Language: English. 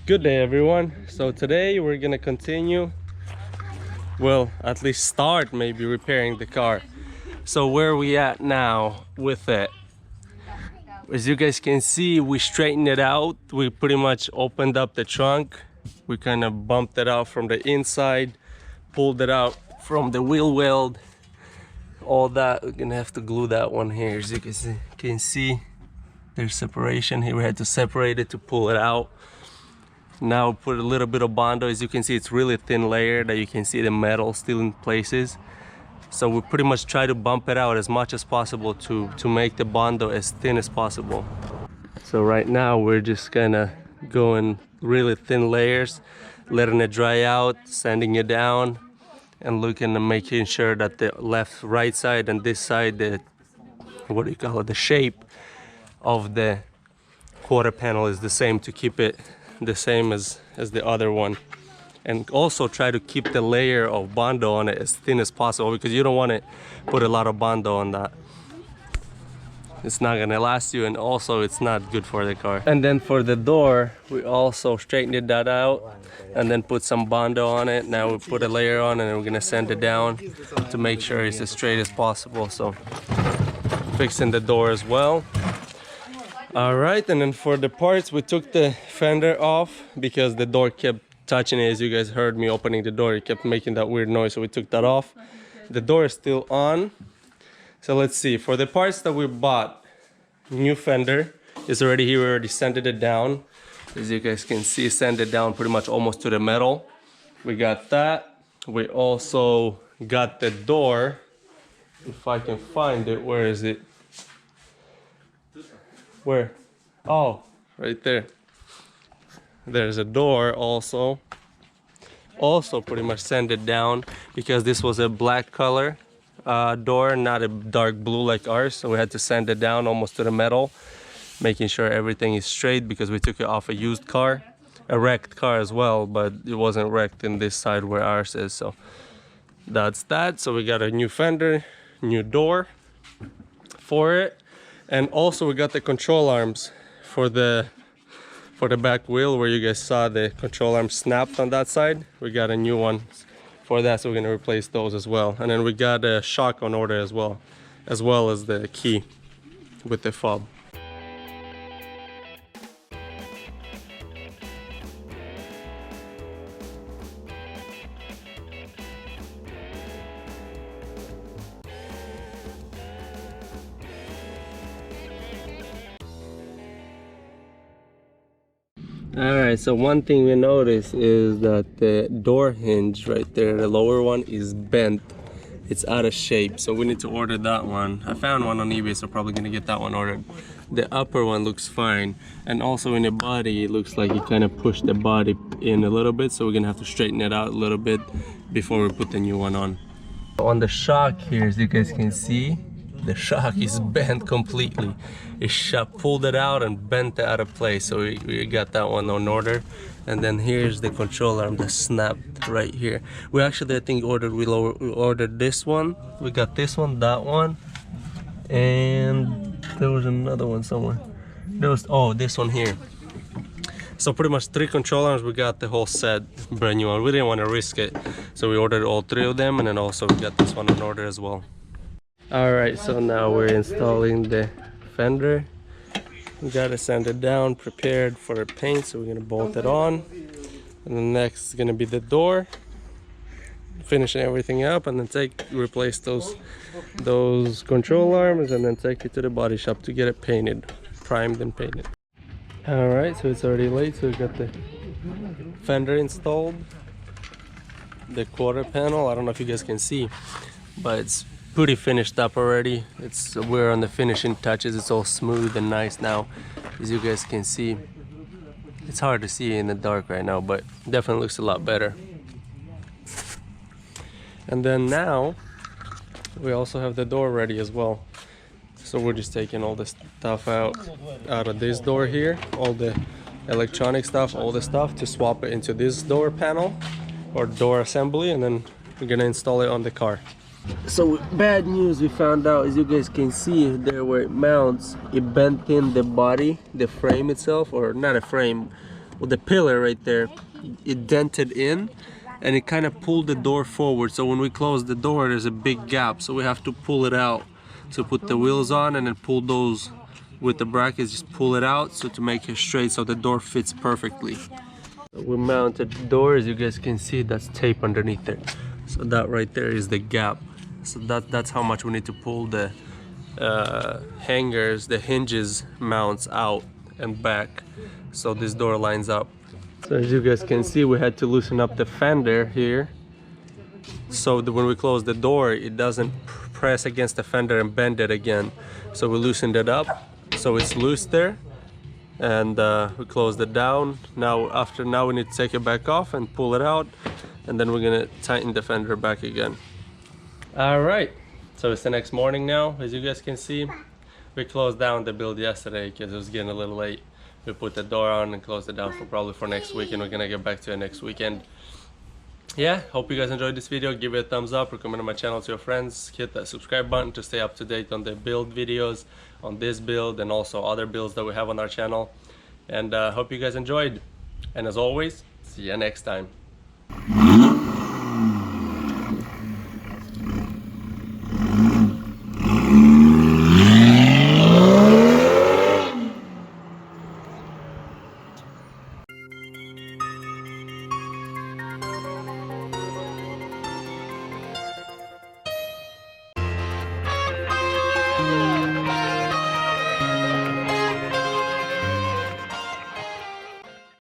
Good day everyone. So today we're gonna continue, well, at least start maybe repairing the car. So where are we at now with it? As you guys can see, we straightened it out. We pretty much opened up the trunk. We kind of bumped it out from the inside, pulled it out from the wheel weld, all that. We're gonna have to glue that one here. As you can see, there's separation here. We had to separate it to pull it out. Now put a little bit of Bondo. As you can see, it's really thin layer that you can see the metal still in places. So we pretty much try to bump it out as much as possible to make the Bondo as thin as possible. So right now we're just gonna going really thin layers, letting it dry out, sanding it down, and looking and making sure that the right side and this side, the the shape of the quarter panel is the same, to keep it the same as the other one. And also try to keep the layer of Bondo on it as thin as possible, because you don't want to put a lot of Bondo on that. It's not gonna last you, and also it's not good for the car. And then for the door, we also straightened that out and then put some Bondo on it. Now we put a layer on and we're gonna sand it down to make sure it's as straight as possible. So fixing the door as well. All right, and then for the parts, we took the fender off because the door kept touching it. As you guys heard me opening the door, it kept making that weird noise, so we took that off. The door is still on. So let's see, for the parts that we bought, new fender is already here. We already sanded it down. As you guys can see, sanded down pretty much almost to the metal. We got that. We also got the door. If I can find it, where is it? Where? Oh, right there. There's a door also. Also pretty much sanded down because this was a black color door, not a dark blue like ours. So we had to sand it down almost to the metal, making sure everything is straight because we took it off a used car, a wrecked car as well, but it wasn't wrecked in this side where ours is. So that's that. So we got a new fender, new door for it. And also we got the control arms for the back wheel, where you guys saw the control arm snapped on that side. We got a new one for that, so we're gonna replace those as well. And then we got a shock on order as well as the key with the fob. Alright, so one thing we noticed is that the door hinge right there, the lower one, is bent. It's out of shape, so we need to order that one. I found one on eBay, so probably gonna get that one ordered. The upper one looks fine, and also in the body, it looks like it kind of pushed the body in a little bit, so we're gonna have to straighten it out a little bit before we put the new one on. On the shock here, as you guys can see, the shock is bent completely. It pulled it out and bent it out of place, so we got that one on order. And then here's the control arm that snapped right here. We actually, I think, we ordered this one. We got this one, that one, and there was another one somewhere. Oh, this one here. So pretty much 3 control arms. We got the whole set, brand new one. We didn't want to risk it, so we ordered all 3 of them, and then also we got this one on order as well. Alright, so now we're installing the fender. We got it sanded down, prepared for paint, so we're gonna bolt it on. And then next is gonna be the door, finishing everything up, and then replace those control arms, and then take it to the body shop to get it painted, primed and painted. Alright, so it's already late, so we got the fender installed, the quarter panel. I don't know if you guys can see, but it's pretty finished up already. We're on the finishing touches. It's all smooth and nice now, as you guys can see. It's hard to see in the dark right now, but definitely looks a lot better. And then now we also have the door ready as well. So we're just taking all the stuff out of this door here, all the electronic stuff, all the stuff, to swap it into this door panel or door assembly, and then we're gonna install it on the car. So bad news, we found out, as you guys can see there where it mounts, it bent in the body, the frame itself, or not a frame, well, the pillar right there, it dented in and it kind of pulled the door forward. So when we close the door, there's a big gap, so we have to pull it out. So put the wheels on and then pull those with the brackets, just pull it out so to make it straight so the door fits perfectly. We mounted the door, as you guys can see, that's tape underneath there. So that right there is the gap. So that's how much we need to pull the hangers, the hinges mounts out and back, so this door lines up. So as you guys can see, we had to loosen up the fender here, so that when we close the door, it doesn't press against the fender and bend it again. So we loosened it up, so it's loose there, and we closed it down. Now we need to take it back off and pull it out, and then we're gonna tighten the fender back again. All right, so it's the next morning now. As you guys can see, we closed down the build yesterday because it was getting a little late. We put the door on and closed it down probably for next week, and we're gonna get back to it next weekend. Yeah, hope you guys enjoyed this video. Give it a thumbs up, recommend my channel to your friends, hit that subscribe button to stay up to date on the build videos, on this build and also other builds that we have on our channel. And hope you guys enjoyed, and as always, see you next time.